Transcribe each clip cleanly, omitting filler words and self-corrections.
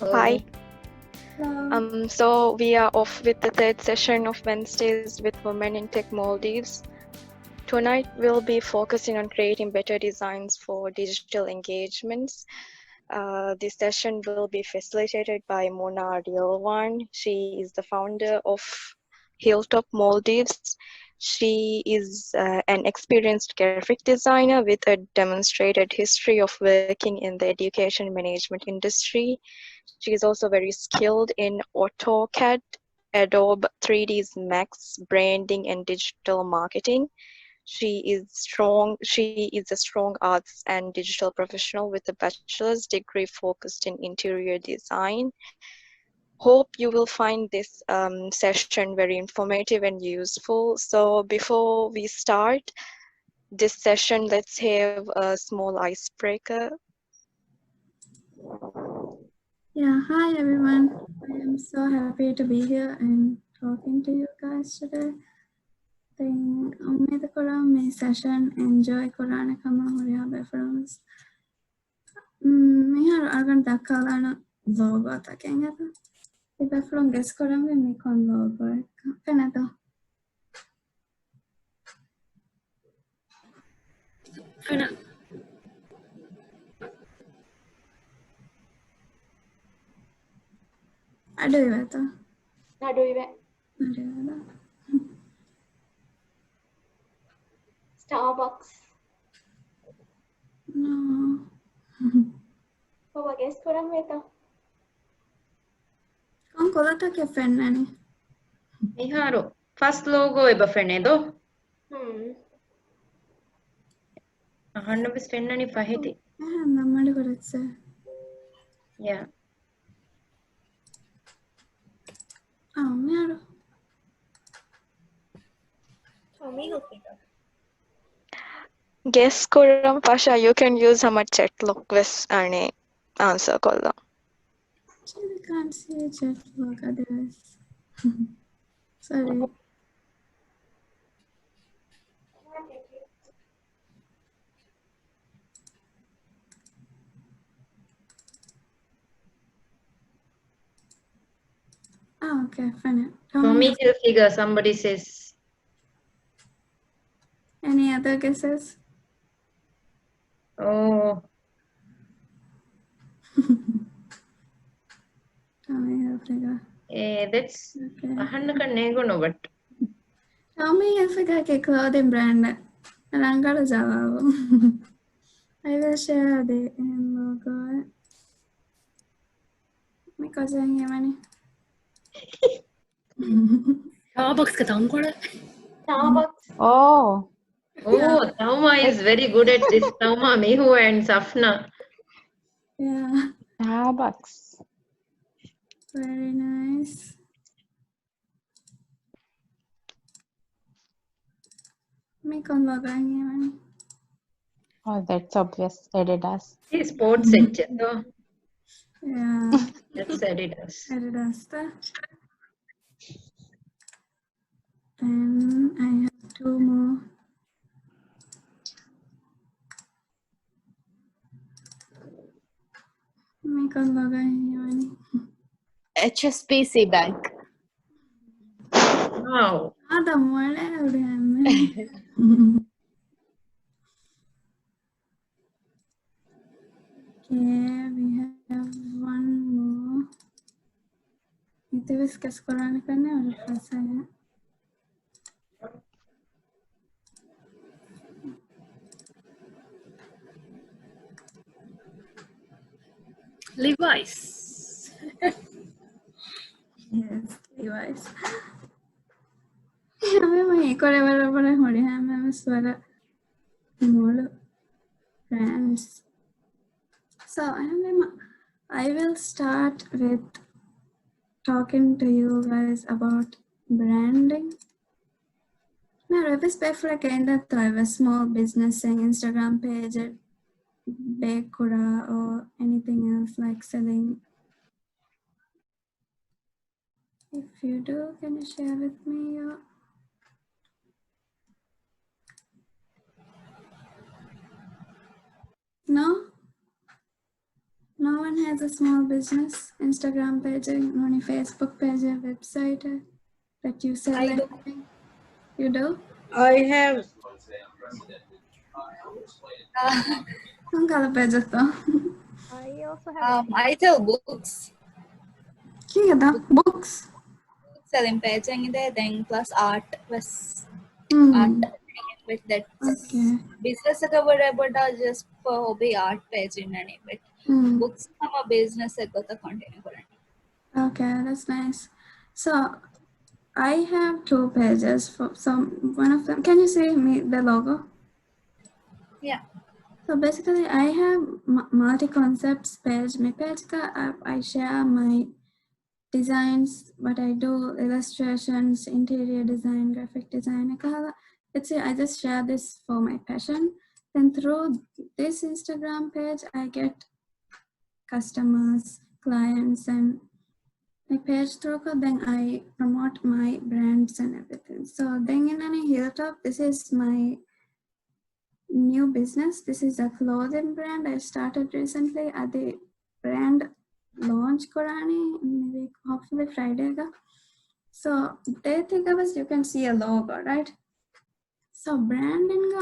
Hi. Hello. So we are off with the third session of Wednesdays with Women in Tech Maldives. Tonight we'll be focusing on creating better designs for digital engagements. This session will be facilitated by Muna Rilwan. She is the founder of Hilltop Maldives. She is an experienced graphic designer with a demonstrated history of working in the education management industry. She is also very skilled in AutoCAD, Adobe 3ds Max, branding, and digital marketing. She is a strong arts and digital professional with a bachelor's degree focused in interior design. Hope you will find this session very informative and useful. So before we start this session, let's have a small icebreaker. Yeah, hi everyone. I am so happy to be here and talking to you guys today. Think may the Quran may session enjoy Quran kama horia befrons. Me har argan dakalana logo ta kenga ta. The befron guess Quran me kon logo. Kanata. Kana. Ado iveta. Ado ive. Ado iveta. Starbucks. No. Bawa guess kurang weta. Kon kolata ke fennani. Miharo, first logo eba fenedo. Ahanna bis fennani faheti. Nammade koratse. Yeah. Me aro. Guess Kuram Pasha, you can use how much chat look was ane answer kolla. Actually, we can't see a chat log otherwise. Sorry. Oh, okay, fine. For me to figure somebody says. Any other guesses? Oh. Tommy Hilfiger. That's Okay. Ahanna kan negono but. Tommy Hilfiger ke clothing brand. Rangala Java. I will share the logo. My cousin Yamani. Starbucks ka tam kore. Starbucks. Oh. Oh, Tauma is very good at this. Tauma, Mehu and Safna. Yeah. Starbucks. Very nice. My logo Yamani. Oh, that's obvious. Adidas. It's sports set. So Yeah. that's Adidas. Adidas. Then I have two more. My logo Yamani. HSBC Bank. Wow. Ada mole Okay, we have one more. Itu discuss Quran करने और फंसा है. Levi's. Yes, Levi's. हमें वही करे बराबर हो रही है हमें स्वरा more brands. So I will start with talking to you guys about branding. Now, I was like I have a small business saying Instagram page at Bakura or anything else like selling. If you do, can you share with me your... No? No anyone has a small business, Instagram page, only Facebook page, website that you sell I do. anything? You do? I have Ang kala page to. I also have. I sell books. Kiyada books. Selling page then plus art was art. But that's Okay. business but just for hobby art page in any but books a business continue. Okay, that's nice. So I have 2 pages for one of them. Can you see me the logo? Yeah. So basically, I have multi-concepts page. My page I share my designs, what I do, illustrations, interior design, graphic design. Let's say I just share this for my passion. Then through this Instagram page, I get customers, clients, and my page through then I promote my brands and everything. So then in any hilltop, this is my new business. This is a clothing brand I started recently at the brand launch Korani, maybe hopefully Friday. So they think of us, you can see a logo, right? So branding,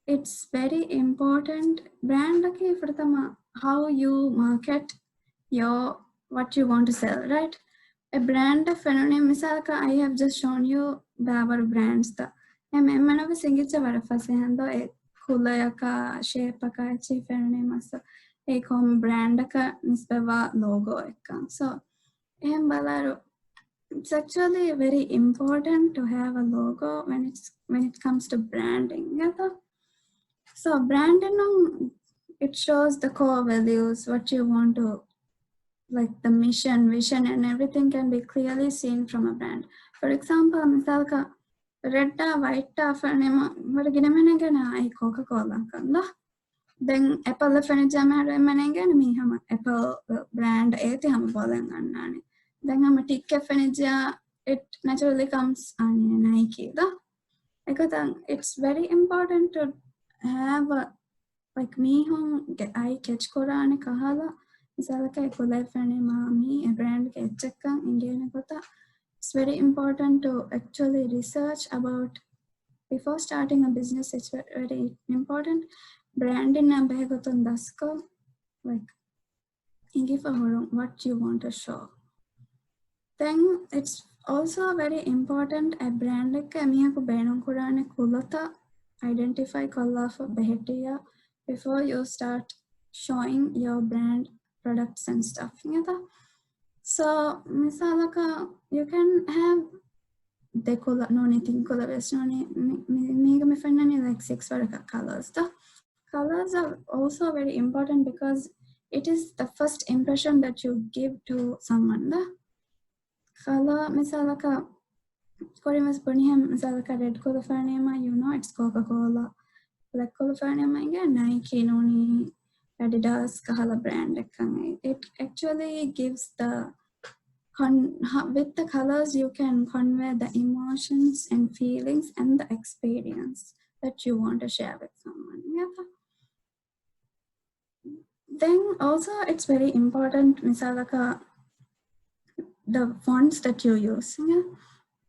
it's very important. Brand how you market your what you want to sell, right? A brand phenonym misalka I have just shown you our brands the emmanava singicha varafase hando e kulayaka shape aka chi phenonym as e kom brand ka nisbeva logo ekka. So em balaru it's actually very important to have a logo when it comes to branding. So branding, it shows the core values, what you want to, like the mission, vision, and everything can be clearly seen from a brand. For example, misalka red white fanema varginamenegana Coca-Cola kanda. Then Apple furniture menegen me hama Apple brand eti hama bolen annani. Then hama tikke furniture it naturally comes on Nike da. It's very important to have a, like me home I catch korane kahala misalaka ekole fanema me a brand ketchakka ingene kota. It's very important to actually research about before starting a business. It's very important. Branding and behagoton dasko, like what you want to show. Then it's also very important a brand like Kamiya Benon Kurane Kulata identify color for Behetia before you start showing your brand products and stuff. So misalaka you can have the color no anything color based no me find like 6 colors. The colors are also very important because it is the first impression that you give to someone. The color misalaka Korimas Buniham misalaka red color fanema, you know it's Coca-Cola. Black color fanema again Nike noni Adidas kahala brand. It actually gives the with the colors you can convey the emotions and feelings and the experience that you want to share with someone. Then also it's very important misalaka the fonts that you use.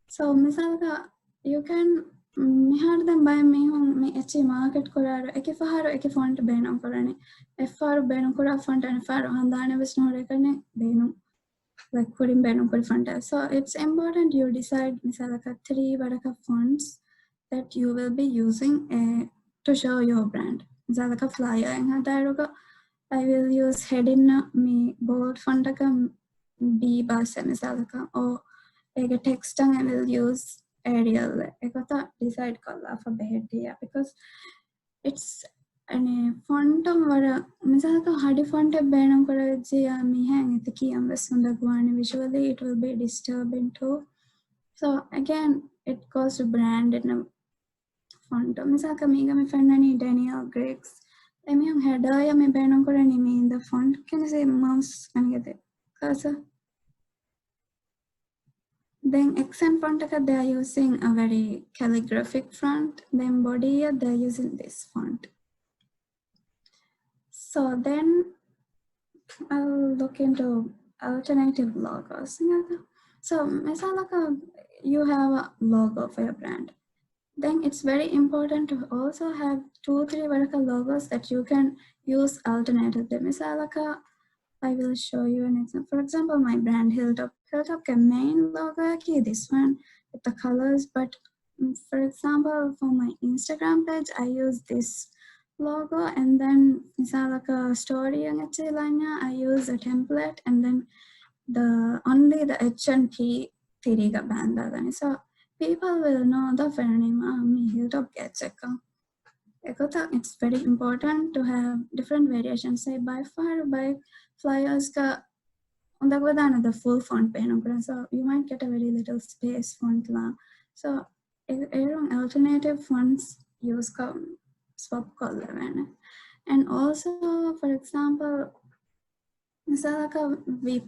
So misalaka you can mihar them by me home me echi market koraro eke font benon korane fr benon kora font and far handane was no rekane benon like putting benon kor font. So it's important you decide misalaka 3 varaka fonts that you will be using to show your brand. Misalaka flyer and hadaruga I will use heading me bold font B bus misalaka or a text I will use Arial. I got decide color for behavior because it's a font of misalaka hardy font of benam karaji me hang the key and visually it will be disturbing too. So again it goes to brand in a font. Misaka miga me find any Daniel Greg's. I mean header ya me benam korani me in the font. Can you say mouse and get it? Cursor. Then accent font they are using a very calligraphic font. Then body they are using this font. So then I'll look into alternative logos. So, misalnya you have a logo for your brand. Then it's very important to also have 2-3 logos that you can use alternatively. Misalnya I will show you an example. For example, my brand Hilltop. Hilltop के main logo है this one with the colors. But for example, for my Instagram page, I use this logo, and then misalnya story yang kecilnya, I use a template, and then only the H and T tiriga band. So people will know the me Hilltop gets it's very important to have different variations. Say by far by flyers the full font pen, so you might get a very little space font la. So alternative fonts use swap color, and also for example, we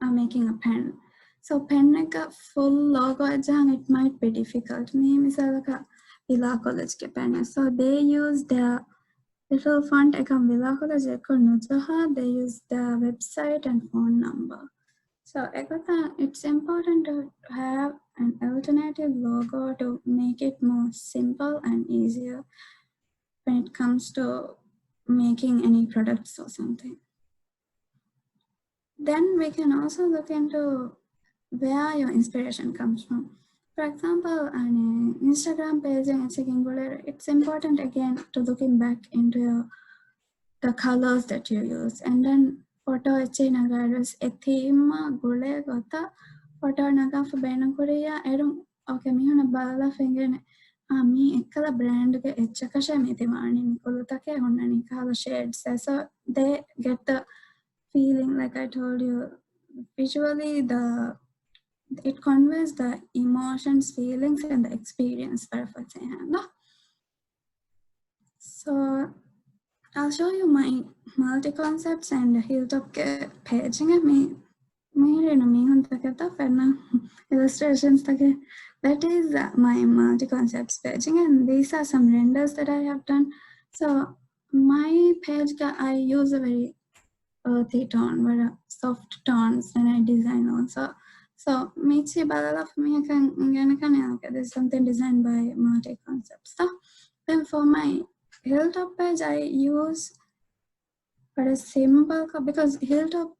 are making a pen. So pen full logo it might be difficult. Me misalnya Villa College ke pen. So they use their little font Villa College they use their website and phone number. So it's important to have an alternative logo to make it more simple and easier when it comes to making any products or something. Then we can also look into where your inspiration comes from. For example, an Instagram page, it's important again to looking back into the colors that you use, and then photo a theme gule gota photo naga for bena korea okay mihuna bala fengene me ekkala brand ge echakasha metimani mikolutake honnani kala shades, so they get the feeling like I told you visually it conveys the emotions, feelings, and the experience. So I'll show you my multi-concepts and Hilltop paging at me. Illustrations. That is my multi-concepts paging, and these are some renders that I have done. So my page, I use a very earthy tone, very soft tones, and I design also. So Michi Balala for me, this is something designed by multi-concepts. So then for my Hilltop page, I use a simple, because Hilltop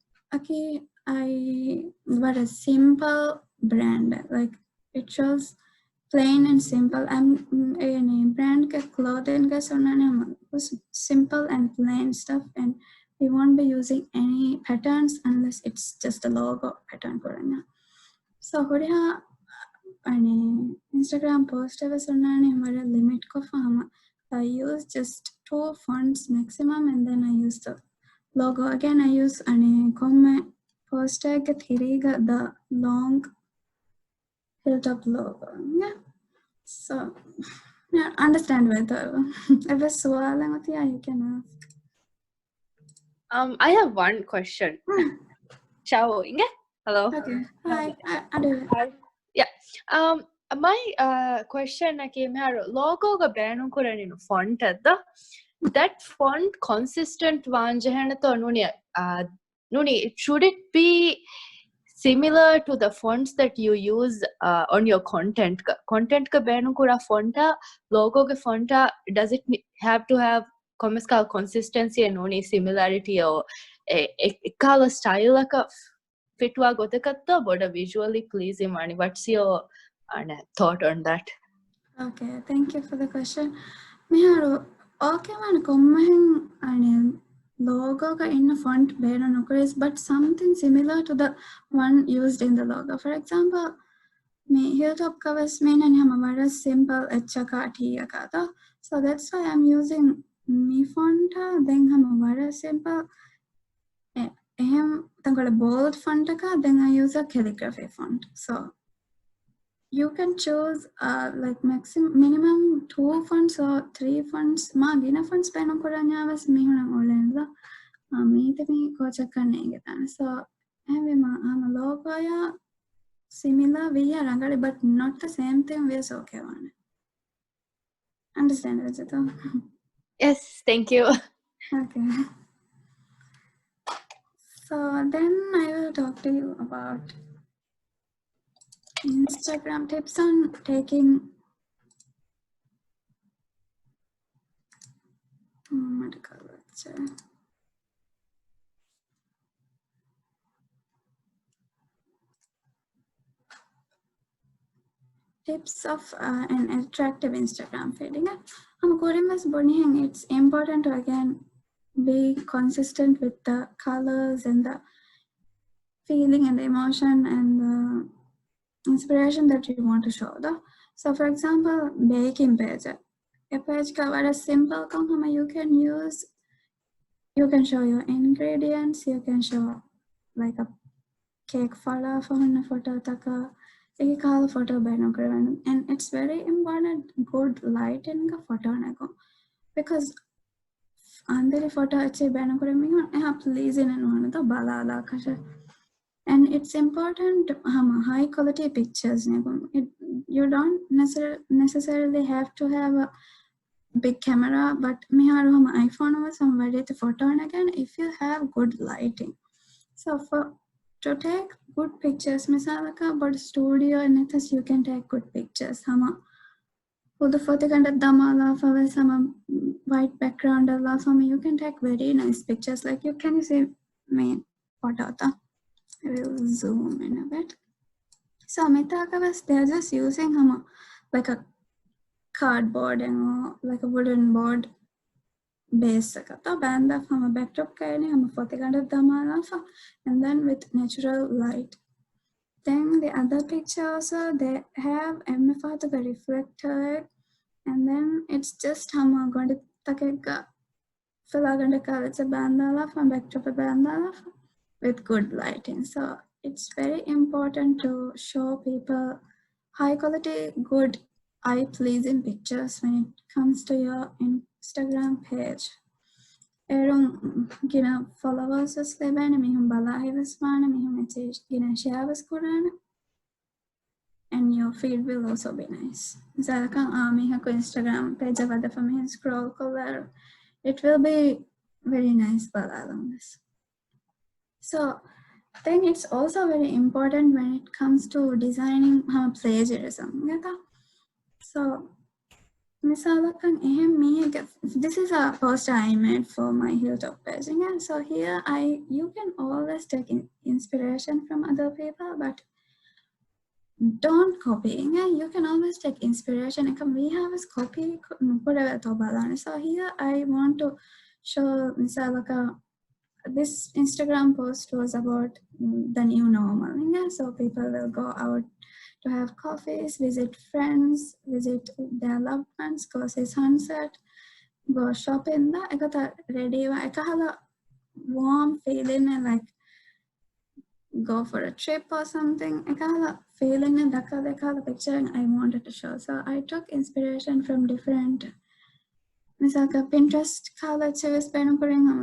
I but a simple brand, like it shows plain and simple. I'm a brand clothing was simple and plain stuff, and we won't be using any patterns unless it's just a logo pattern. So Instagram post limit I use just 2 fonts maximum, and then I use the logo. Again, I use comment post tag the long Hilltop logo. Yeah. So yeah, understand whether if it's you can ask. I have one question. Ciao, Inge. Hello. Okay. Hi. I do it. Hi. Yeah. My question came here. Logo ga brand ko font that font consistent nuni should it be similar to the fonts that you use on your content ka brand ko fonta logo ke fonta, does it have to have consistency and only similarity or color style ka fitwa gotekatta boda visually pleasing mani? What's your thought on that? Okay, thank you for the question. Miharu, okay man kommahen logo ka in font bera nokres, but something similar to the one used in the logo. For example, me Hilltop covers main and hamavara simple echaka tiyakata. So that's why I'm using me font, then hamavara simple. A bold font, then I use a calligraphy font. So you can choose like minimum 2 fonts or 3 fonts. Magina fonts peno kuranya was mihuna olenla. Me the me kochakane. So I'm a logo similar we are rangari, but not the same thing we are okay one. Understand Rajita? Yes, thank you. Okay. So then I will talk to you about Instagram tips on taking tips of an attractive Instagram feed. It's important to again be consistent with the colors and the feeling and the emotion and the inspiration that you want to show. So for example, baking page. A page cover a simple you can use. You can show your ingredients. You can show like a cake photo for a photo photo and it's very important good light in the photo because under photo please in and it's important high quality pictures you don't necessarily have to have a big camera but me iPhone was somebody the photo and again if you have good lighting so to take good pictures misalaka but studio and you can take good pictures the photo for some white background you can take very nice pictures like you can see me photo I will zoom in a bit so they're just using like a cardboard and like a wooden board base band of backdrop and then with natural light. Then the other pictures they have MFR the reflector and then it's just going to it's a bandala from backdrop a bandala with good lighting. So it's very important to show people high quality, good, eye-pleasing pictures when it comes to your Instagram page. Gina followers was leban mihum balahi waswana mihum gina share was kurana and your feed will also be nice. Zalaka mihako Instagram page avada for me scroll color. It will be very nice along this. So then it's also very important when it comes to designing plagiarism. So this is a post I made for my Hilltop page. So here you can always take inspiration from other people, but don't copy. You can always take inspiration. We have a copy. So here I want to show this Instagram post was about the new normal. So people will go out to have coffees, visit friends, visit their loved ones, go see sunset, go shopping. I got ready. I got a warm feeling and like go for a trip or something. I got a feeling and the picture and I wanted to show. So I took inspiration from different Pinterest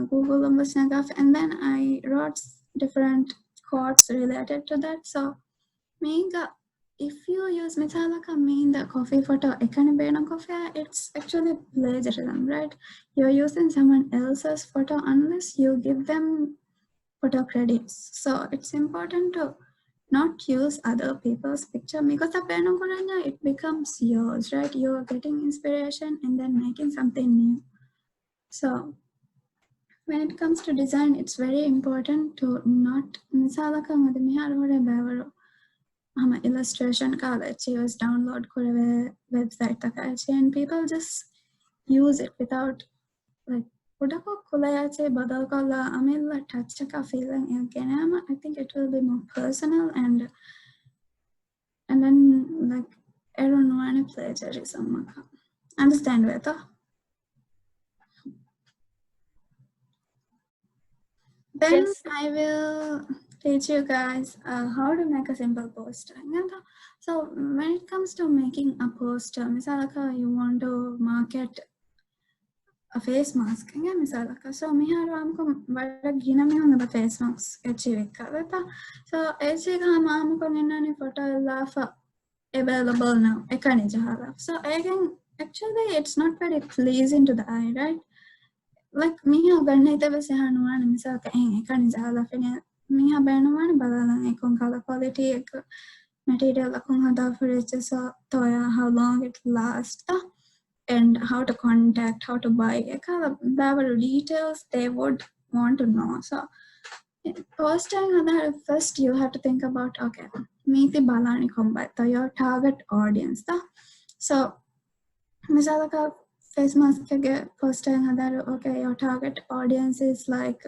Google and then I wrote different quotes related to that. So if you use Metallica mean the coffee photo coffee, it's actually plagiarism, right? You're using someone else's photo unless you give them photo credits. So it's important to not use other people's picture because it becomes yours, right? You're getting inspiration and then making something new. So when it comes to design, it's very important to not illustration was download website and people just use it without like I think it will be more personal and then like I don't know any plagiarism. Understand Veta? Then Yes. I will teach you guys how to make a simple poster. So when it comes to making a poster, misalaka you want to market a face mask. Misalaka. So miharu amko vada gina me face mask veta. So amko ninani photo lafa available now. So again, actually it's not very pleasing to the eye, right? like miha ganna itabe sehanuwana misaka en ekani jala fene miha benuwana balalan ekon color quality ek material akon hada furniture so toya how long it lasts and how to contact, how to buy ekala babalu details they would want to know. So first time first you have to think about okay meeti balani kombatta your target audience so misalaka face mask ge first time okay your target audience is like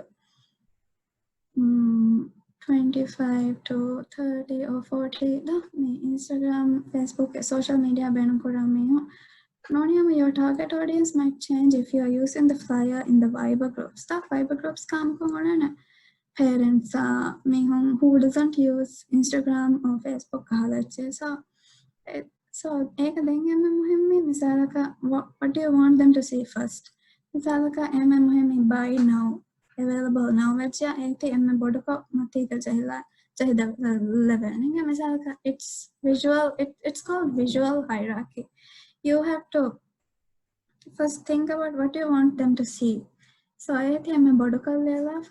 25 to 30 or 40 me Instagram Facebook social media benu kuda meho Noniam, your target audience might change if you are using the flyer in the Viber groups. The Viber groups come from parents who doesn't use Instagram or Facebook. So what do you want them to see first? Buy now, available now. It's visual. It's called visual hierarchy. You have to first think about what you want them to see. So I think I'm a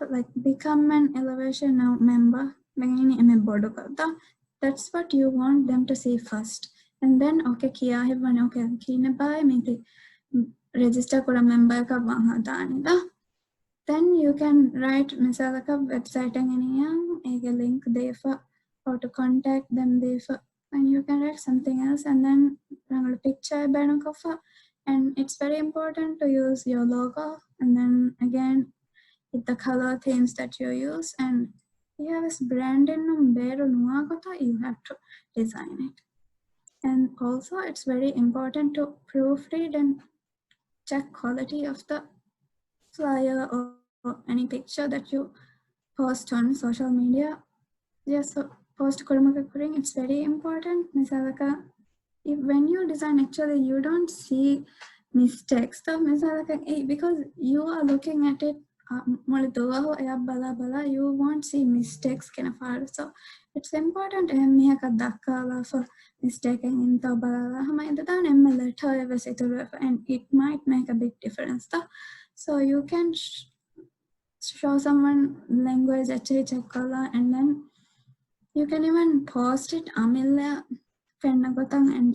like become an elevation now member. That's what you want them to see first. And then okay, kia okay, kina buy me register for a member ka then you can write misalaka website a link there for how to contact them there for and you can write something else and then a picture and it's very important to use your logo and then again with the color themes that you use and you have this brand in you have to design it. And also it's very important to proofread and check quality of the flyer or any picture that you post on social media. Yes, so post kuring it's very important. Misalaka, when you design actually you don't see mistakes. So misalaka, because you are looking at it you won't see mistakes so it's important for mistaking and it might make a big difference so you can show someone language and then you can even post it and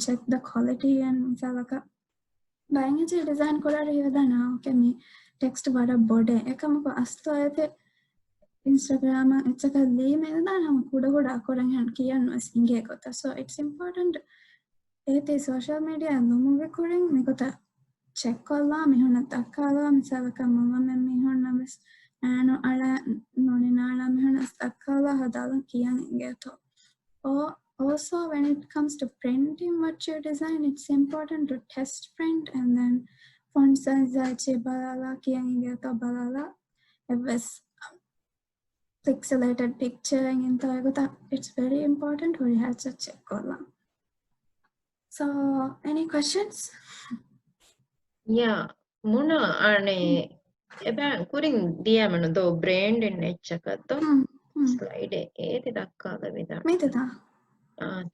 check the quality and buying a design okay me text bada bode ekamaku asto ayate Instagram it's a lame kuda singe kota so it's important social media lumu recording mikota check kolla mihuna takala misalaka mama mihuna mes ano ala noninala mihuna takala hadala kiyan ingeto or also when it comes to printing what you design it's important to test print and then font size balala kiyan ingeto balala was pixelated picture it's very important for you have to check kolla. So any questions? Yeah, Muna ane eba kuring dia manu do brand in echakatto slide edi dakkala vida. Metada.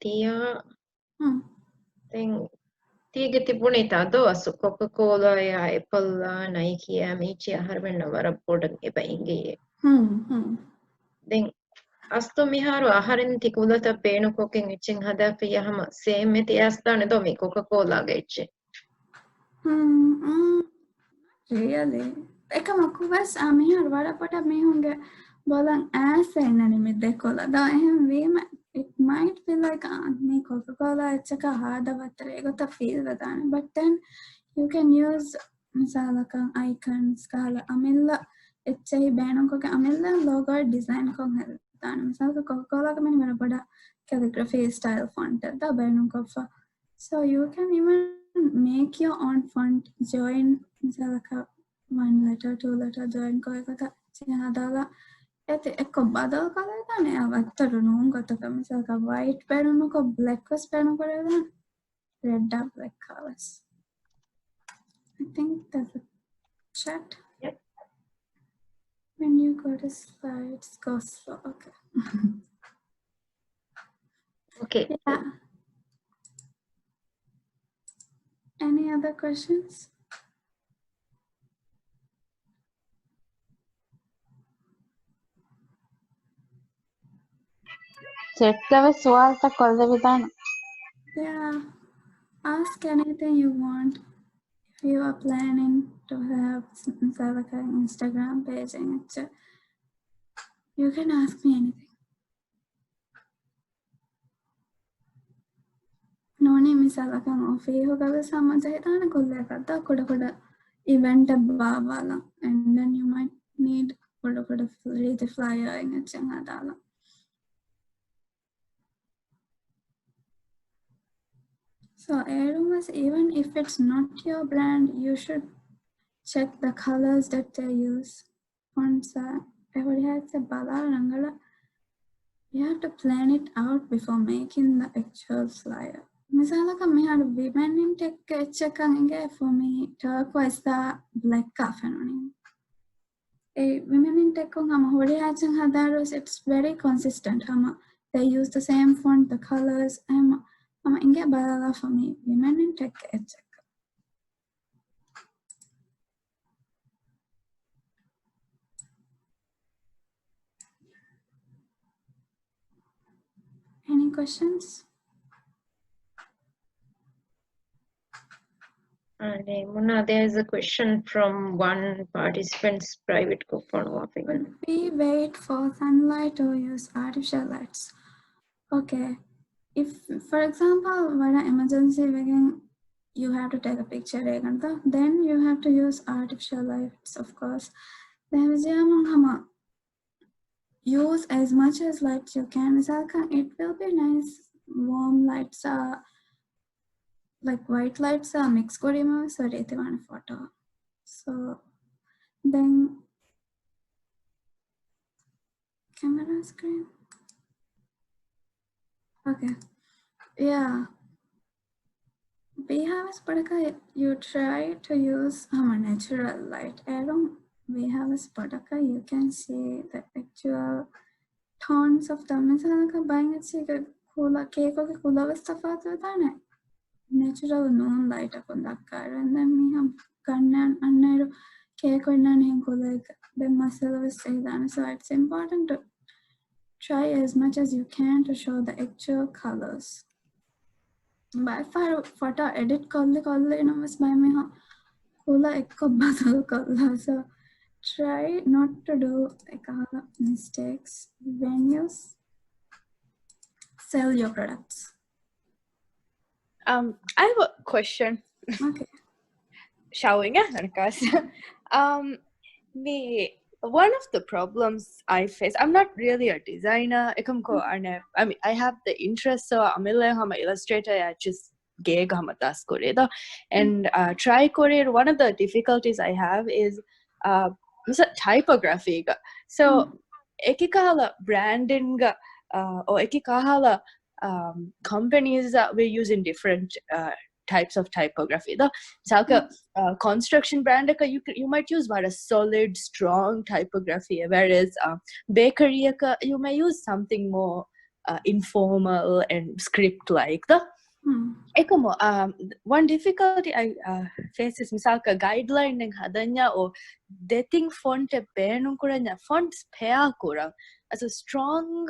Tia then tiga tipunita do asu Coca-Cola ya Apple la Nike ya michi aharbenna wara product eba inge. Then asto miharu aharin tikulata penu koken ichin hada fiyahama same meti astane do mi Coca-Cola ga ichi. Really? Ekamaku was amihar wara pata mihunge bolang as enani dekola da it might feel like me Coca-Cola it's a hada vatare gota feel vadana but then you can use misalaka icons kala amilla it's a banner ko amilla logo design ko hadana misalaka Coca-Cola ka mani mara bada calligraphy style font da banner ko so you can even make your own font join misalaka 1 letter 2 letter join ko ekata hadala ete ekko badal kala dane avattaru non gotaka misalaka white penunu ko black was penu koreda red and black colors. I think that's a chat. Yep. When you go to slides, go slow. Okay. Okay. Yeah. Any other questions? Chetlave sualta kolle vidana. Yeah, ask anything you want. If you are planning to have like an Instagram page, you can ask me anything. Noni misalakan office hogawe samajahitana kolle kadda koda event bavala, and then you might need koda the flyer ingatchengadala. So aromas, even if it's not your brand, you should check the colors that they use. Once everybody has a bala rangala, you have to plan it out before making the actual flyer. Misalaka me had women in tech checkange for me turquoise the black afternoon. A women in tech it's very consistent. They use the same font, the colors, inge balala for me. Women in tech check. Any questions? Muna, there's a question from one participant's private phone. Would we wait for sunlight or use artificial lights? Okay. If, for example, when an emergency again, you have to take a picture, then you have to use artificial lights, of course. Then use as much as lights you can. It will be nice. Warm lights are like white lights are mixed so photo. So then camera screen. Okay. Yeah. Beehives padaka, you try to use natural light. Along beehives padaka, you can see the actual tones of the misalaka buying it cooler cake or cooler stuff out with natural noon light upon the car, and then we have gunnan and cake or none like the muscle of so it's important to try as much as you can to show the actual colors. By far photo edit kolle was by me kula ekko badal kolla, so try not to do like mistakes when you sell your products. I have a question. Okay. Showing one of the problems I face, I'm not really a designer. I mean, I have the interest, so I'm a illustrator. I just gig and try Korea. One of the difficulties I have is typography. So ekikahala branding or ekikahala companies we use in different types of typography. Construction brand you might use a solid, strong typography, whereas bakery you may use something more informal and script like. One difficulty I face is misalka guideline neng hadanya or dating font e benun kuranya fonts pair kurang as a strong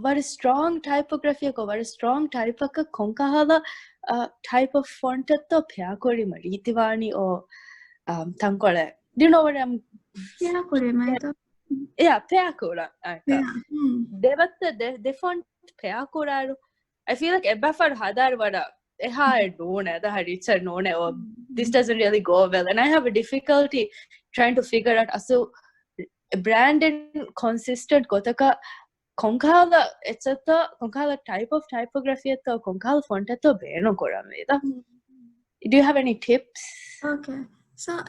very strong typography ko very strong type ka konkahala type of font to pair kori maritivani or tankole. Do you know what I'm pair kora they font pair koraru. I feel like ebafar hadar vada or this doesn't really go well, and I have a difficulty trying to figure out so brand and consistent kotaka konkala etc konkala type of typography to konkala font to beno korameda. Do you have any tips? Okay, so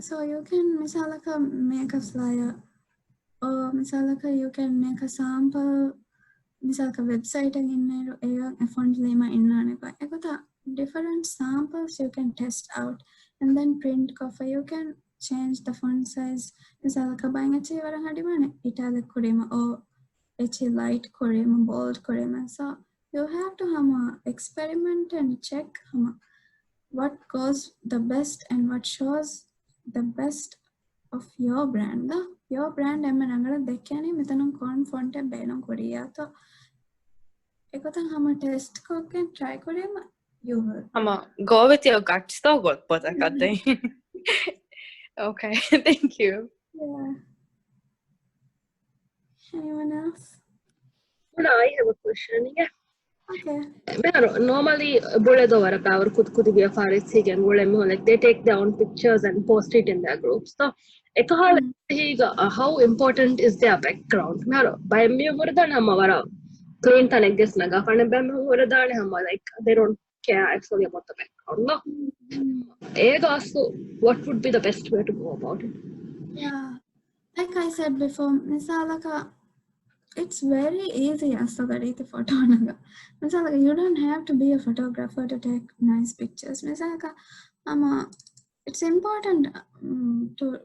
so you can misalaka make a flyer or misalaka you can make a sample misalaka website font lima different samples you can test out and then print cover. You can change the font size misalaka buying italic korema or light korema, bold korema. So you have to experiment and check what goes the best and what shows the best of your brand. your brand එම නඟල දෙකයනේ මෙතනම් කොන් font එක බේනම් කොරියා તો එකතන් හැම test කොක්කෙන් try කොරියම you will go with your guts though, but I got Okay, thank you. yeah. Anyone else? Well, I have a question. Yeah. Okay. Normally, like they take their own pictures and post it in their groups. So, how important is their background? By me, clean like they don't care actually about the background. No. What would be the best way to go about it? Yeah, like I said before, misalaka it's very easy as to get the photo naga. Misalaka you don't have to be a photographer to take nice pictures. Misalaka it's important to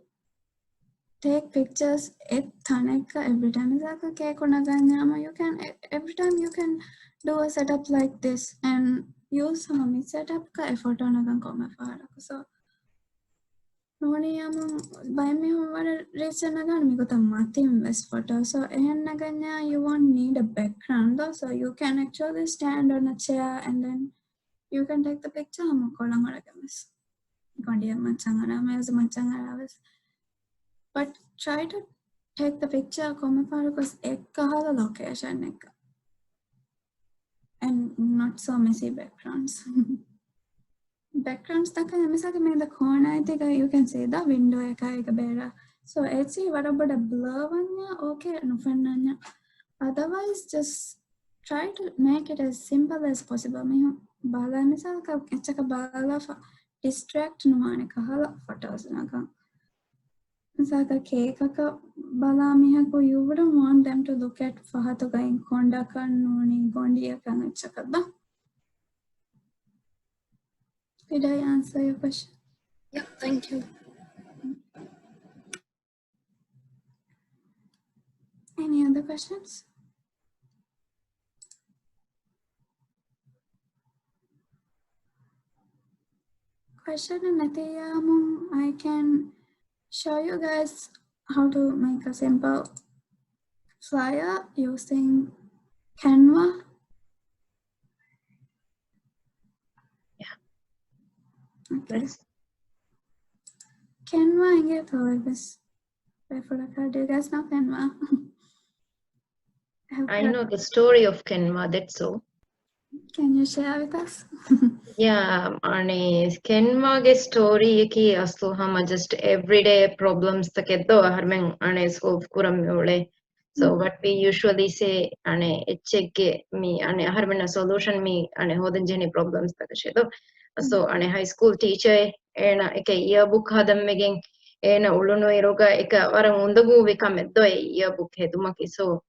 take pictures at thaneka every time. Misalaka cake unaganyama you can every time you can do a setup like this and use some setup ka photo naga koma fara. So නොනියම බයමේ වර reason nagan me gota matim best photo so ehen naganya you won't need a background though, so you can actually stand on a chair and then you can take the picture hama kolangara gamas gondiya machangara mes machangara but try to take the picture koma parukos ekkahala location එක and not so messy backgrounds. Backgrounds taka misaka me the corner I think you can see the window eka bera so it's what about a blur vanya okay no fannanya otherwise just try to make it as simple as possible me bala misaka echaka bala distract nuane kahala photos naga misaka cake ka bala miha ko you wouldn't want them to look at fahato gain konda kan noni gondiya kan echaka da. Did I answer your question? Yeah, thank you. Any other questions? Question I can show you guys how to make a simple flyer using Canva. Okay. Canva I get this. Do you guys know Canva? I know the story of Canva, that's all. Can you share with us? Yeah, Canva ge story ki astu hama just everyday problems takeddo harmen solve kuram yole. So what we usually say echege me harmen solution me hoden jeni problems takashedo. So high school teacher ena eke yearbook hadam megen ena ulunu iroga eka waran undagu vikameddo yearbook hedumaki. So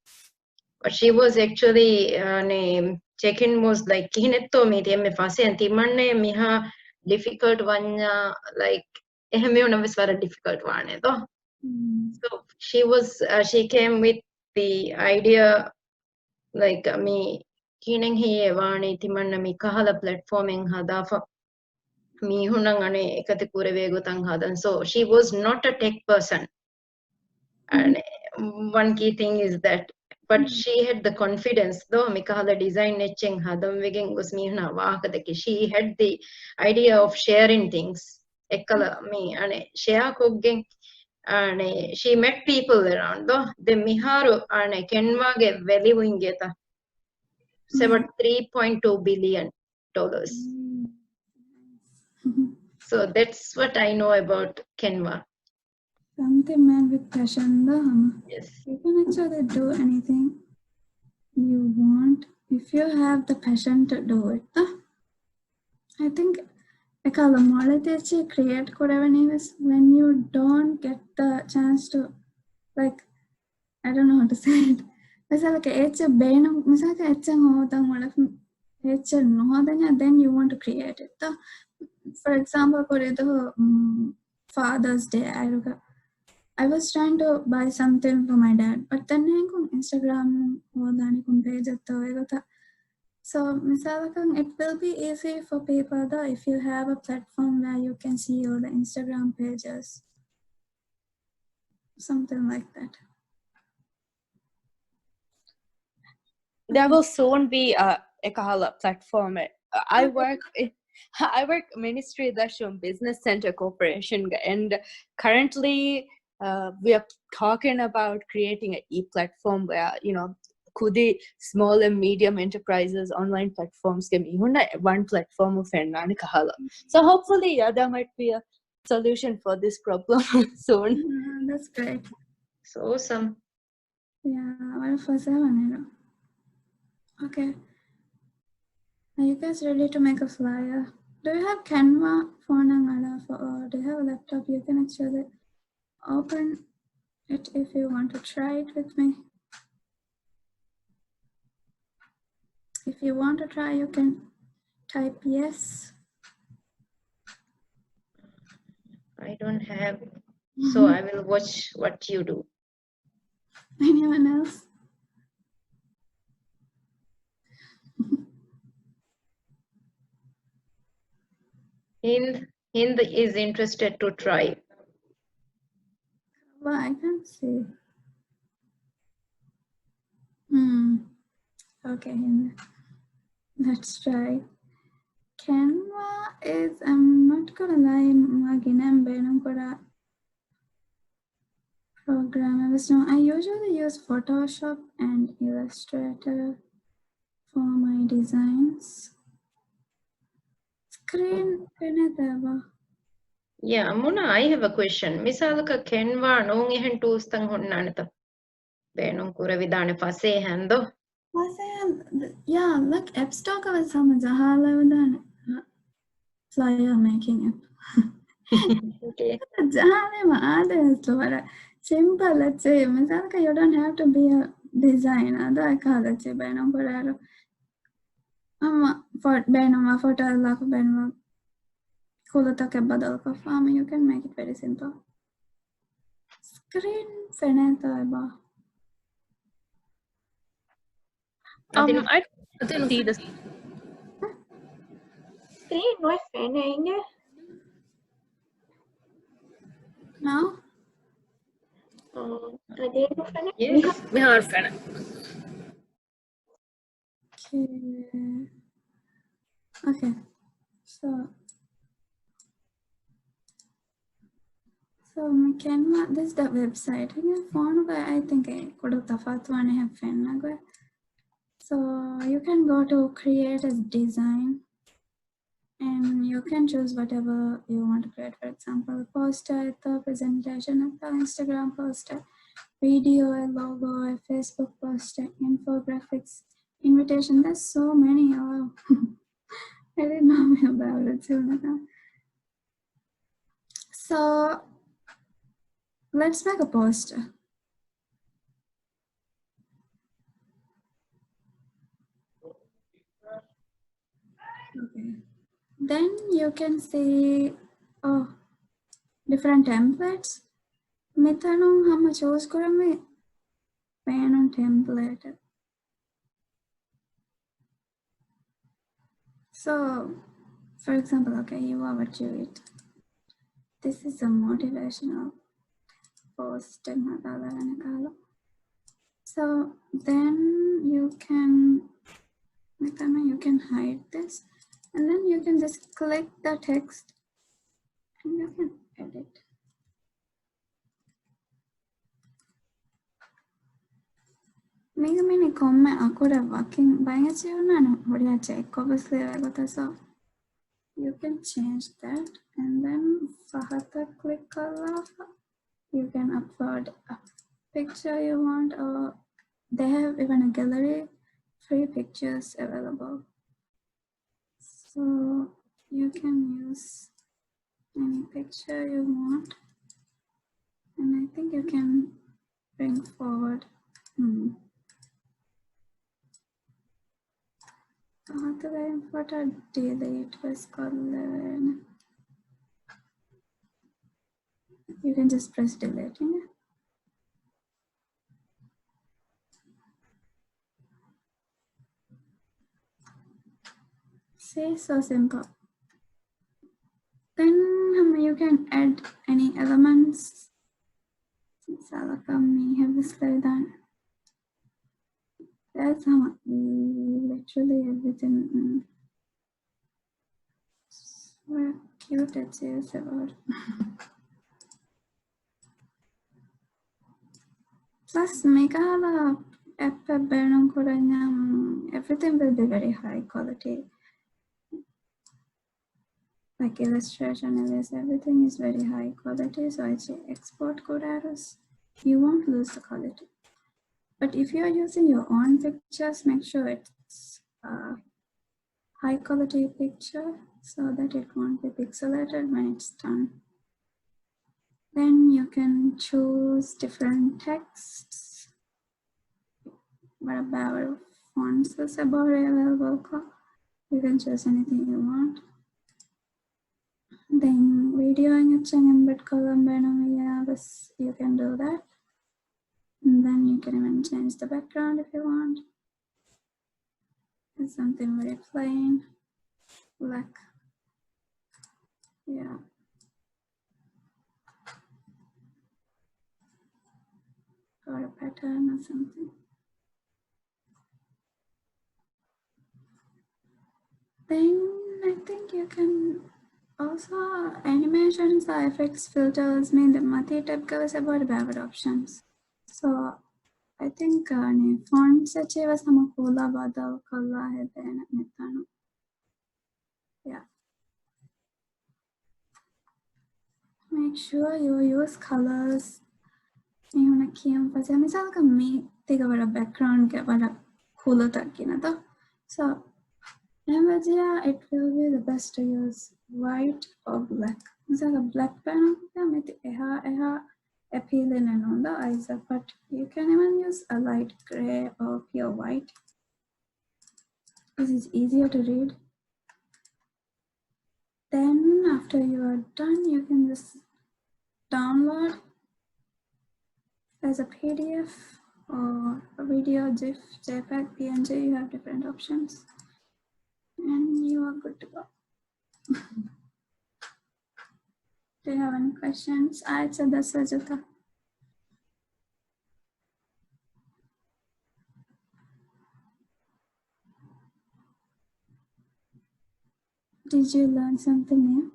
but she was actually check-in was like kihinetto me temme fasen timanne miha difficult vanya like ehme onavis vara difficult wane to. So she came with the idea like me kinen he wani timanna mi kahala platforming hadafa mi hunang ekate kurave gotan hadan. So she was not a tech person and one key thing is that but she had the confidence though mikahala design netching hadam wegen was mihna waakadaki she had the idea of sharing things ekkala me share koggen she met people around though the miharu Canva ge value ingeta about $3.2 billion. So that's what I know about Canva. Something man with passion though. Yes. You can actually do anything you want if you have the passion to do it. I think create when you don't get the chance to, like, I don't know how to say it. Then you want to create it. For example, Father's Day, I was trying to buy something for my dad, but then Instagram page. So it will be easy for people though if you have a platform where you can see all the Instagram pages. something like that. There will soon be a Ekahala platform. I work Ministry Dashum Business Center Corporation, and currently we are talking about creating an e-platform where kudi small and medium enterprises online platforms can be one platform of Kahala. So hopefully there might be a solution for this problem soon. That's great. So awesome. Yeah, what for 7? Okay. Are you guys ready to make a flyer? Do you have Canva phone or do you have a laptop? You can actually open it if you want to try it with me. If you want to try, you can type yes. I don't have, so I will watch what you do. Anyone else? Hind is interested to try. Well, I can't see. Okay, Hind. Let's try. Canva is, I'm not gonna lie, program. I usually use Photoshop and Illustrator for my designs. Screen Yeah, Muna, I have a question. Misalaka Canva nong ehen tools tang honnanata. Benong kura vidane fase hando. Yeah, like App Store ka sama jahala flyer making app. Okay. Jahale maade store. Simple, let's say. Misalaka you don't have to be a designer. That let's say benong kura benong photo lako benong kulata badal ka farm. You can make it very simple. Screen feneta ba. I see the Screen no es fene. No? Ada no fene. Yes. We are fan. Okay. So Canva, this is the website. I think I could have. So you can go to create a design and you can choose whatever you want to create. For example, poster, presentation, Instagram poster, video, a logo, a Facebook poster, infographics, invitation. There's so many. Oh, I didn't know about it. So let's make a poster. Okay. Then you can see different templates. Methanum hama choose korame pen on template. So for example, okay, you are what you eat. This is a motivational post. So then you can hide this and then you can just click the text and you can edit. Many comment akura working by a check obviously so you can change that and then Fahata click color. You can upload a picture you want, or they have even a gallery, free pictures available. So you can use any picture you want, and I think you can bring forward. What a delete was called. You can just press delete. See, so simple. Then you can add any elements Salakami have slowed down. That's how literally everything. So cute it is about. Plus, make a app everything will be very high quality. Like illustration, everything is very high quality. So I say export code arrows. You won't lose the quality. But if you are using your own pictures, make sure it's high quality picture so that it won't be pixelated when it's done. Then you can choose different texts. What about fonts is about available? You can choose anything you want. Then videoing it in embed column, you can do that. And then you can even change the background if you want. It's something very plain, black. Yeah. Or a pattern or something. Then I think you can also animations, effects, filters, mean the Mati tab covers about options. So I think fonts was some cool about the color. Yeah. Make sure you use colors. You want to emphasize. Misal ka me take a background ke bada cooler takina to. So it will be the best to use white or black. Misal ka black pen ka me eha appealing and on the eyes, but you can even use a light gray or pure white. This is easier to read. Then after you are done, you can just download as a PDF or a video, GIF, JPEG, PNG. You have different options, and you are good to go. Do you have any questions? I said that's Sajata. Did you learn something new?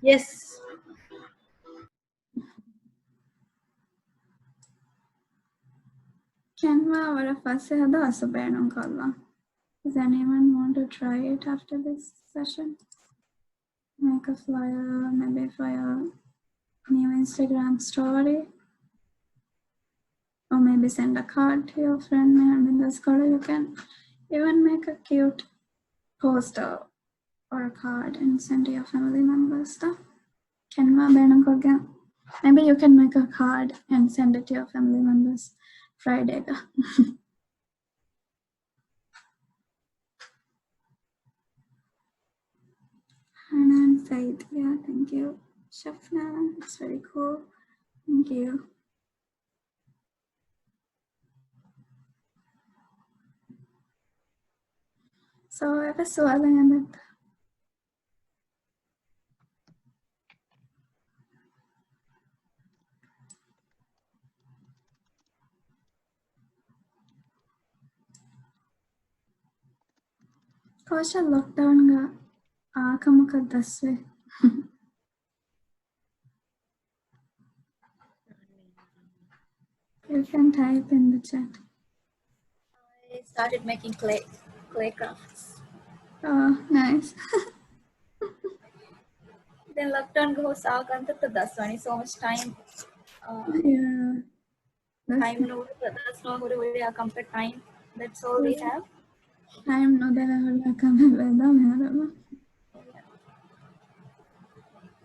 Yes. Canva or a fase hada asabayanam kalla. Does anyone want to try it after this session? Make a flyer, maybe for your new Instagram story. Or maybe send a card to your friend and in this card you can even make a cute poster or a card and send to your family members. Maybe you can make a card and send it to your family members Friday. Hanan Said, yeah, thank you. Shafna, it's very cool. Thank you. So I was soalan that. Kosha lockdown ga aakamuka daswe. You can type in the chat. I started making clay crafts. Oh, nice. Then lockdown goes daswani so much time. Yeah. Time no, that's not a compared time. That's all we have. Time no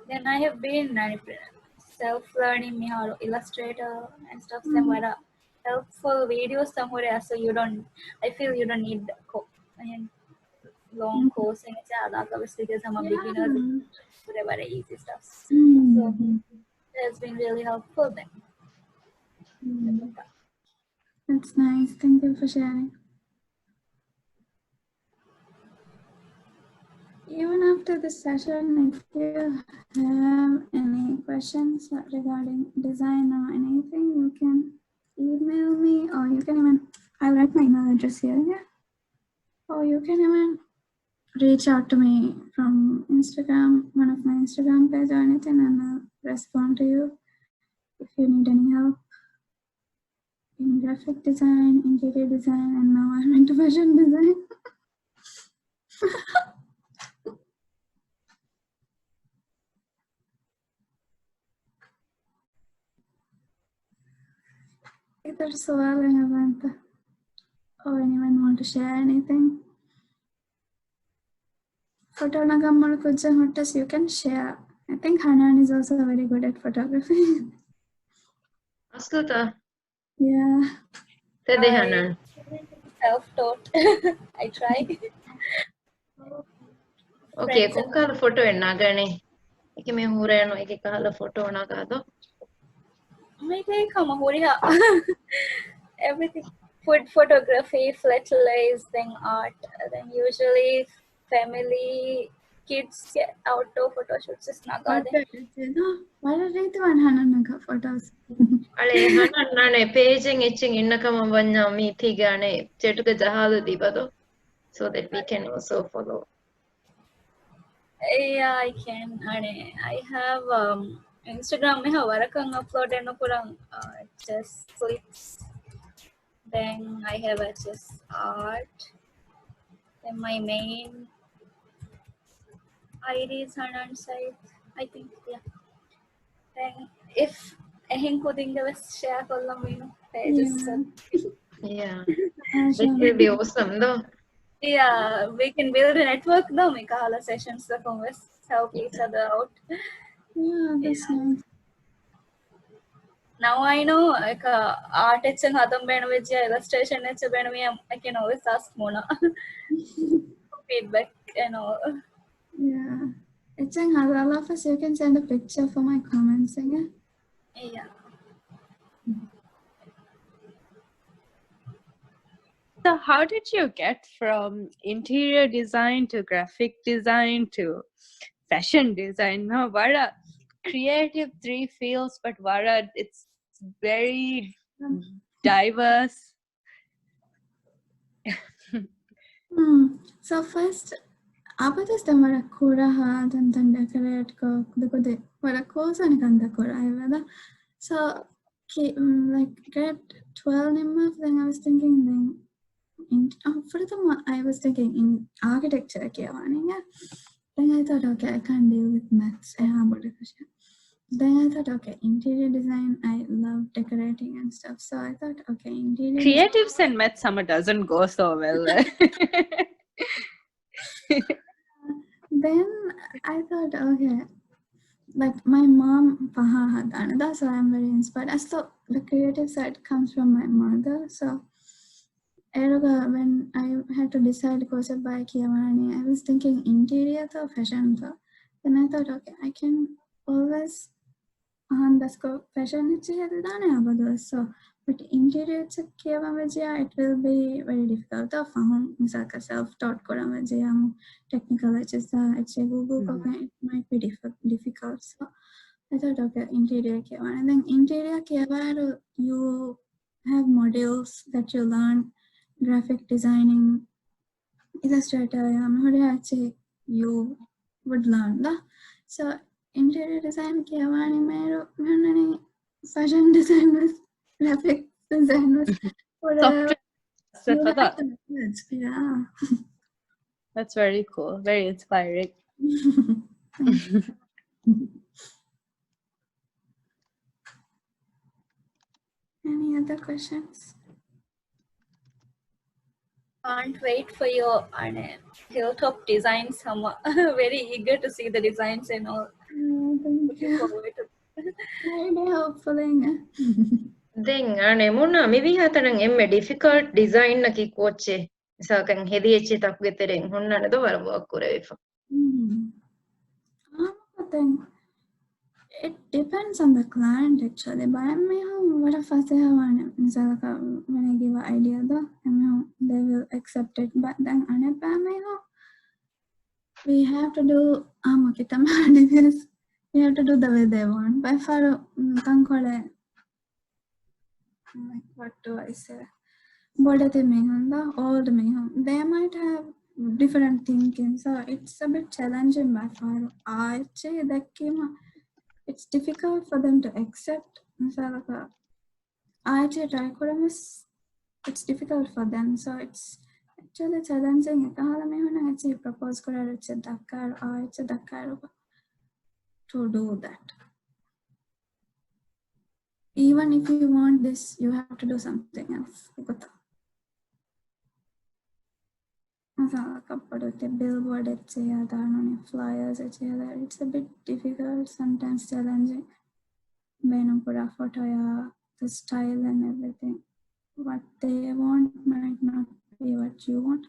Then I have been self-learning me how to Illustrator and stuff. Somewhere helpful videos somewhere, so you don't. I feel you don't need long course and because I'm a beginner. Whatever easy stuff. So it has been really helpful then. That's nice. Thank you for sharing. after this session, if you have any questions regarding design or anything, you can email me, or you can even, I'll write my email address here, yeah? Or you can even reach out to me from Instagram, one of my Instagram page or anything, and I'll respond to you if you need any help in graphic design, interior design, and now I'm into fashion design. Either Sawal or Avanta, or anyone want to share anything? Photo nagammal kujja hottas you can share. I think Hanan is also very good at photography. Askuta. Yeah. Tede Hanan. Self-taught. I try. Okay, kung kala photo nagani. Iki me hureno iki kala photo nagado. Maybe come on, everything. Food photography, fertilizing art, then usually family, kids get outdoor photo shoots. Just nagade. Why did I do Hanan naga photos? Ale Hanan nane paging itching innakama vanya mi thigane chetuka jahalu dibado. So that we can also follow. Yeah, I can. I have Instagram. I have warakang upload and kurang just clips. Then I have just art. Then my main ID is Hanan site. I think yeah. Then if I coding the share column, pages. Yeah, that will be awesome though. Yeah, we can build a network though. Make all the sessions the converse, help each other out. Yeah, that's nice. Now I know like art it's an adam ben with illustration it's a ben I can always ask Muna feedback and all. Yeah. It's in all of us, you can send a picture for my comments, yeah? Yeah. So how did you get from interior design to graphic design to fashion design? No, what a creative three fields, but what a, it's very diverse. So first, apatas tamara kura ha dan decorate ko the what course and kanda kura. So like grade 12 number, then I was thinking then furthermore, I was thinking in architecture. Then I thought, okay, I can't deal with maths. Then I thought, okay, interior design, I love decorating and stuff. So I thought, okay, interior Creatives and maths summer doesn't go so well. Then I thought, okay, like my mom, so I'm very inspired. So the creative side comes from my mother. So when I had to decide course by Kiavani, I was thinking interior or fashion. Then I thought, okay, I can always fashion so but interior it will be very difficult to self-taught technical Google it might be difficult. So I thought, okay, interior and then interior you have modules that you learn, graphic designing, illustrator, you would learn. So interior design fashion designers, graphic designers, Software. Yeah. That's very cool, very inspiring. Any other questions? Can't wait for your hilltop designs. I'm very eager to see the designs and all. Thank you. Maybe hopefully. Then Muna, maybe hatanang emme difficult design na ki coache. Sakan hedi echi tak getering hunna ne do war work kurevifa. It depends on the client actually. But I mean, what if I say when I give an idea, though, they will accept it. But then, we have to do because we have to do the way they want. By far, what do I say? Old they might have different thinking, so it's a bit challenging by far. It's difficult for them to accept. It's difficult for them, so it's actually challenging. Propose to do that. Even if you want this, you have to do something else. Billboard flyers, it's a bit difficult, sometimes challenging. Photo, the style and everything. What they want might not be what you want.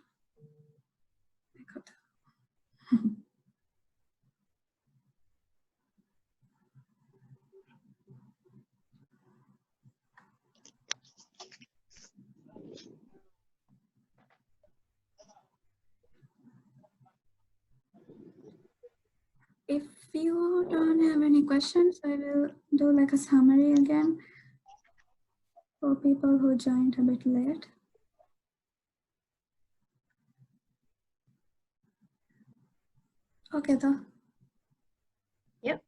If you don't have any questions, I will do like a summary again for people who joined a bit late. Okay, though. Yep.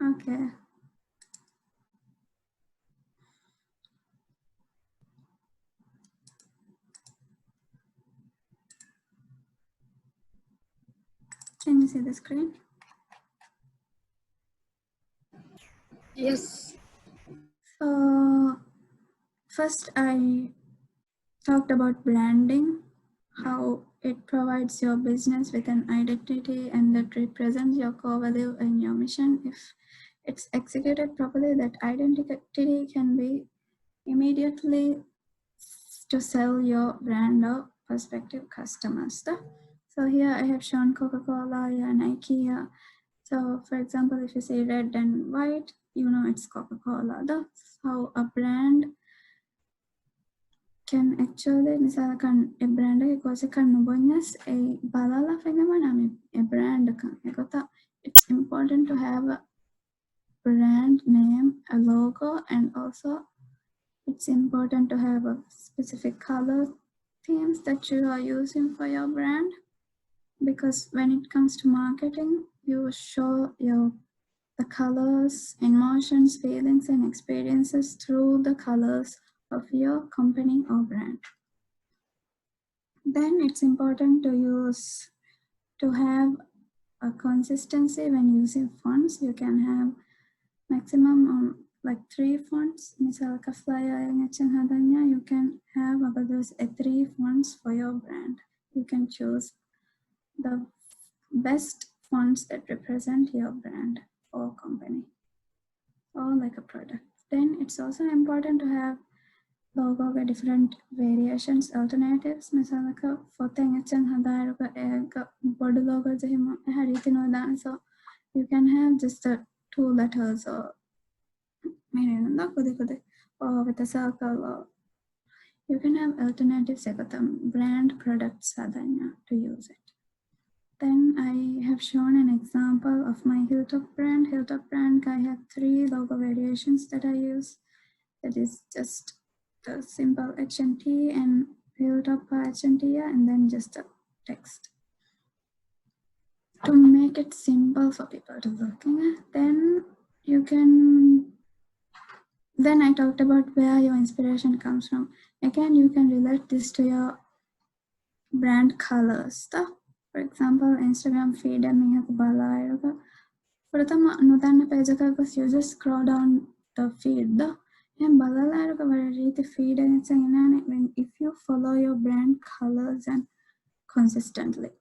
Okay. Can you see the screen? Yes. So first I talked about branding, how it provides your business with an identity and that represents your core value and your mission. If it's executed properly, that identity can be immediately to sell your brand or prospective customers. So here I have shown Coca-Cola, Nike. So for example, if you say red and white, you know it's Coca-Cola. That's how a brand can actually, misalkan a brand kan nubonyas a balala fengaman a brand kan. It's important to have a brand name, a logo, and also it's important to have a specific color themes that you are using for your brand, because when it comes to marketing, you show the colors, emotions, feelings, and experiences through the colors of your company or brand. Then it's important to have a consistency when using fonts. You can have maximum like 3 fonts. Misal ka flyer yang hadanya, you can have about those 3 fonts for your brand. You can choose the best fonts that represent your brand or company or like a product. Then it's also important to have logo with different variations, alternatives. Misal ka foto yang hadaru ka body logo jahima hariti no dan, so you can have just the 2 letters or or with a circle, or you can have alternatives brand products to use it. Then I have shown an example of my Hilltop brand. Hilltop brand, I have 3 logo variations that I use. That is just the simple HNT and Hilltop HNT, and then just the text. To make it simple for people to look at, then you can. Then I talked about where your inspiration comes from. Again, you can relate this to your brand colors. For example, Instagram feed and you just scroll down the feed. Feed and if you follow your brand colors and consistently.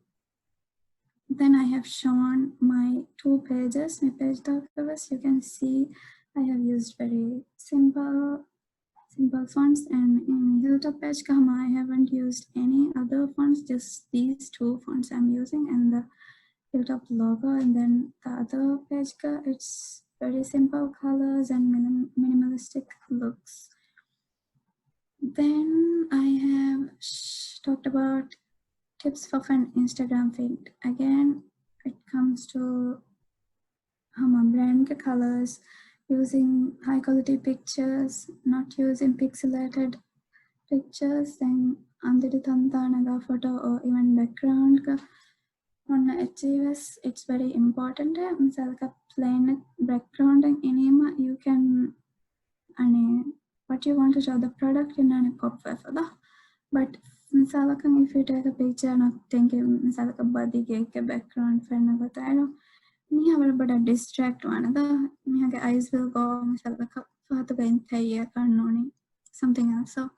Then I have shown my 2 pages. My page covers, you can see I have used very simple fonts, and in Hilltop page I haven't used any other fonts, just these 2 fonts I'm using and the Hilltop logo. And then the other page it's very simple colors and minimalistic looks. Then I have talked about tips for fun Instagram feed. Again, it comes to brand colors, using high quality pictures, not using pixelated pictures, then andiri tantanaga photo or even background on HGS, it's very important. Misalka plain background and anima you can what you want to show the product in a pop for the but misalka if you take a picture not thinking misalka body cake background for another me have about a distract one other me have eyes will go misalka for the something else. So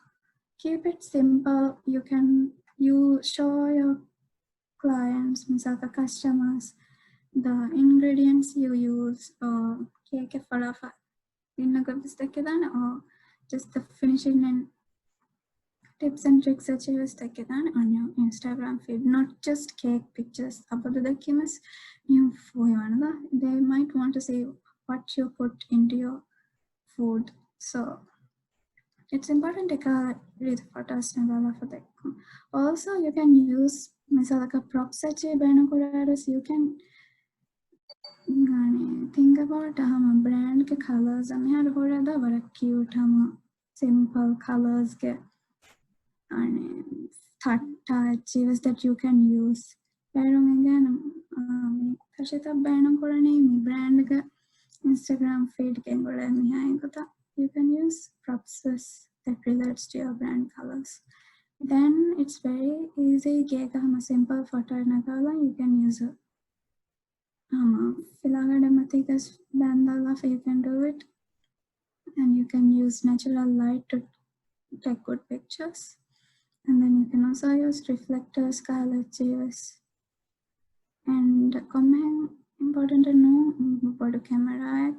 keep it simple. You show your clients, misalka customers, the ingredients you use or cake for a or just the finishing and tips and tricks that you use on your Instagram feed, not just cake pictures. About the documents, they might want to see what you put into your food. So it's important to read photos for that. Also, you can use misalka props you can think about brand ke colors very cute simple colors ke achievers that you can use. Again, brand ke Instagram feed you can use props that relates to your brand colors. Then it's very easy. A simple photo you can use it. You can do it, and you can use natural light to take good pictures. And then you can also use reflectors, color cheers, and comment. Important to know about the camera.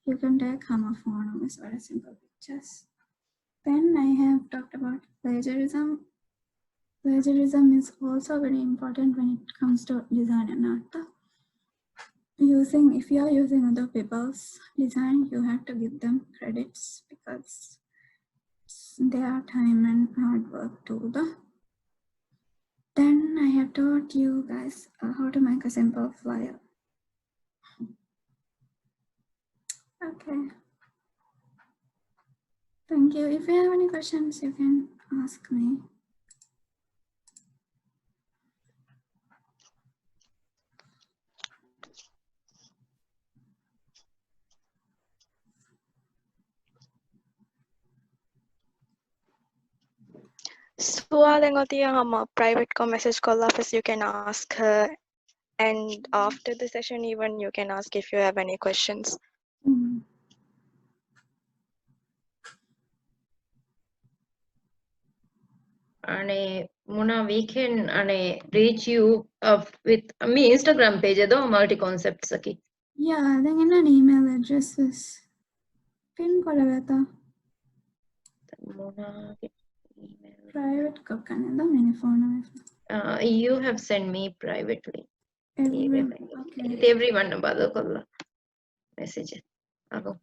You can take phone with very simple pictures. Then I have talked about plagiarism. Plagiarism is also very important when it comes to design and art. If you are using other people's design, you have to give them credits because it's their time and hard work too. Then I have taught you guys how to make a simple flyer. Okay. Thank you. If you have any questions, you can ask me. Private message call office, you can ask her, and after the session even you can ask if you have any questions. Muna, we can reach you with me Instagram page multi concepts aki. Yeah, then in an email address is pin koraveta. Muna email. Private kokkaneda mini phone. You have sent me privately. Okay. Everyone about message. Okay.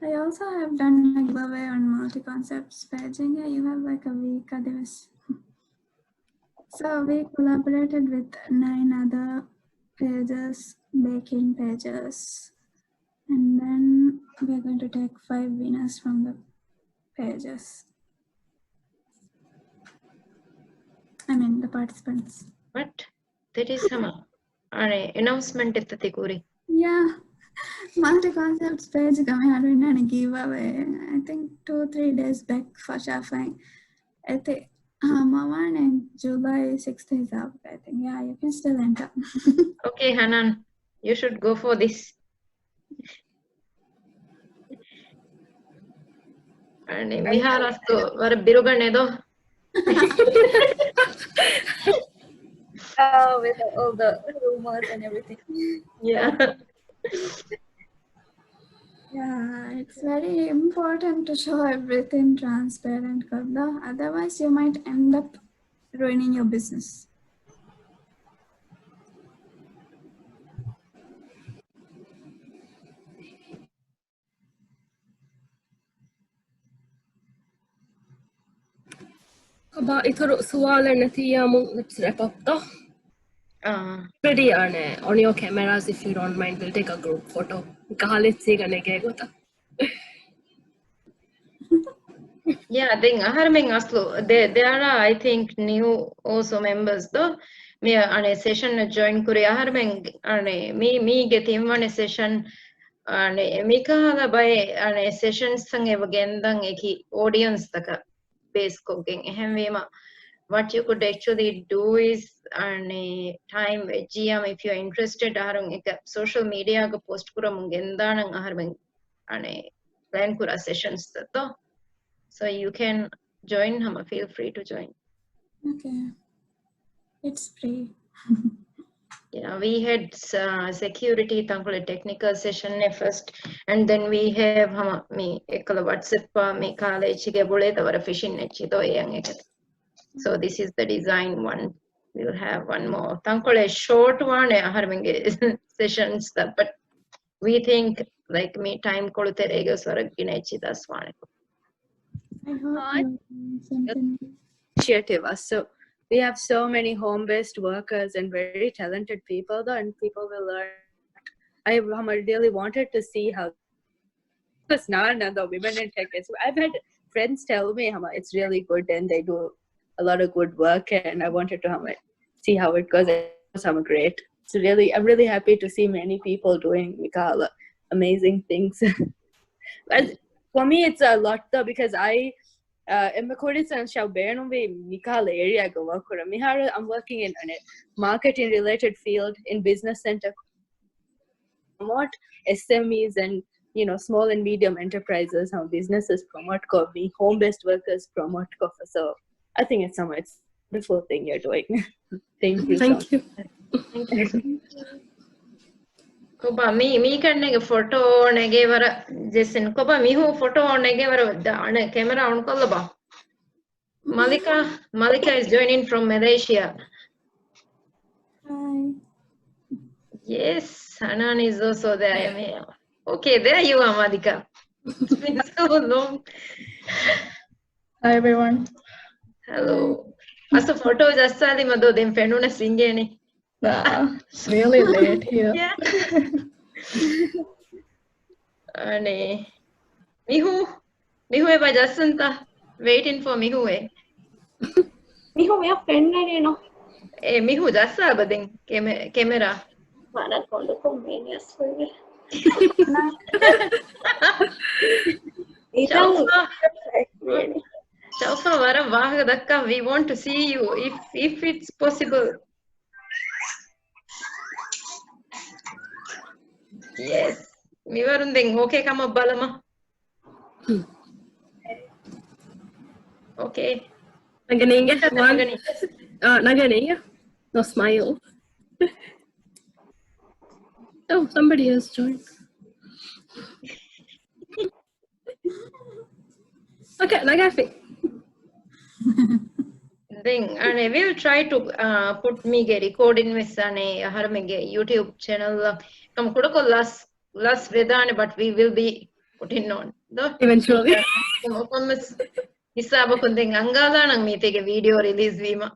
I also have done a giveaway on multi-concepts page. Yeah, you have like a week of this. So we collaborated with 9 other pages, baking pages, and then we're going to take 5 winners from the pages. I mean the participants. What? That is some announcement at the Yeah. Multi-concepts page coming out a giveaway. I think 2-3 days back for Shafine. I think one in July 6th is up. I think you can still enter. Okay, Hanan, you should go for this. And Miharastu var biruganedo. With all the rumors and everything. Yeah. Yeah, it's very important to show everything transparent, Karda. Otherwise, you might end up ruining your business. About itoro suwala natiyamu. Let's wrap up though. Ready on your cameras if you don't mind. We'll take a group photo. Let's see gota. Yeah, I think Aharming Aslo, there are, I think, new also members though. Me on a session join Korea Aharming me get him on a session and Mika by on a session sang again eki audience taka base cooking. What you could actually do is time GM if you're interested social media go post kura mungendanang Aharming plan kura sessions though. So you can join, Hama. Feel free to join. Okay. It's free. Yeah, we had security thankful technical session first, and then we have Hama me ekala WhatsApp me college ge bole tawara fishing nechi to yang ekat. So this is the design one. We'll have one more. Thankful a short one harming sessions but we think like me time kolute rego swaragginechi das one. I hope something. Initiative. So we have so many home-based workers and very talented people though, and people will learn. I really wanted to see how it's not the women in tech. I've had friends tell me how it's really good and they do a lot of good work, and I wanted to see how it goes. It's great. It's really, I'm really happy to see many people doing amazing things. For me, it's a lot though because I'm working in a marketing related field in business center. Promote SMEs and small and medium enterprises, how businesses promote coffee, home-based workers promote coffee. So I think it's a beautiful thing you're doing. Thank you. Thank you. Thank you. Koba me kanne photo nege vara Jason koba mihu photo nege vara ane camera on kollaba. Malika is joining from Malaysia. Hi. Yes, Hanan is also there. Okay, there you are, Malika. It's been so long. Hi everyone. Hello. Aso photo just sali mado dem fenuna singeni. Nah, it's really late here. Yeah. Ane Mihu eba jasanta waiting for Mihu Miho me friend no. Mihu jasa bading camera. Mana kondo convenience for Chalfa vara vaga dakka, we want to see you if it's possible. Yes. Mivarundeng okay kama balama. Okay. Naganinga. No smile. Oh, somebody has joined. Okay, Nagafi. Then and we will try to put me recording with Harmege YouTube channel. Come kudako last vedane, but we will be putting on. Eventually. Isaba kundeng angala nang mitege video release vima.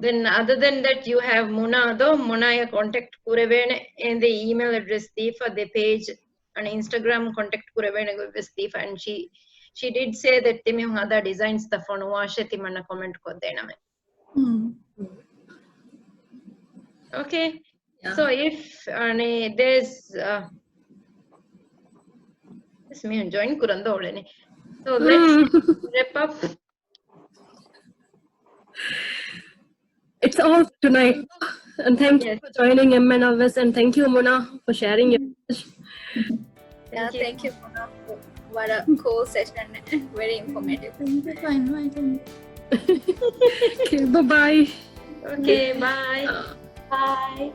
Then other than that, you have Muna though. Muna ya contact kurevene and the email address for the page and Instagram contact kurevene with Steve, and she did say that timi hada designs the phone washeti mana comment kodena me. Okay. Yeah. So if there's this me join kuranda olene. So let's wrap up. It's all tonight. And thank you for joining MNOVS, and thank you, Muna, for sharing your message. Thank you, Muna. What a cool session. Very informative. Thank you for inviting me. Okay, bye-bye. Okay, bye. Bye.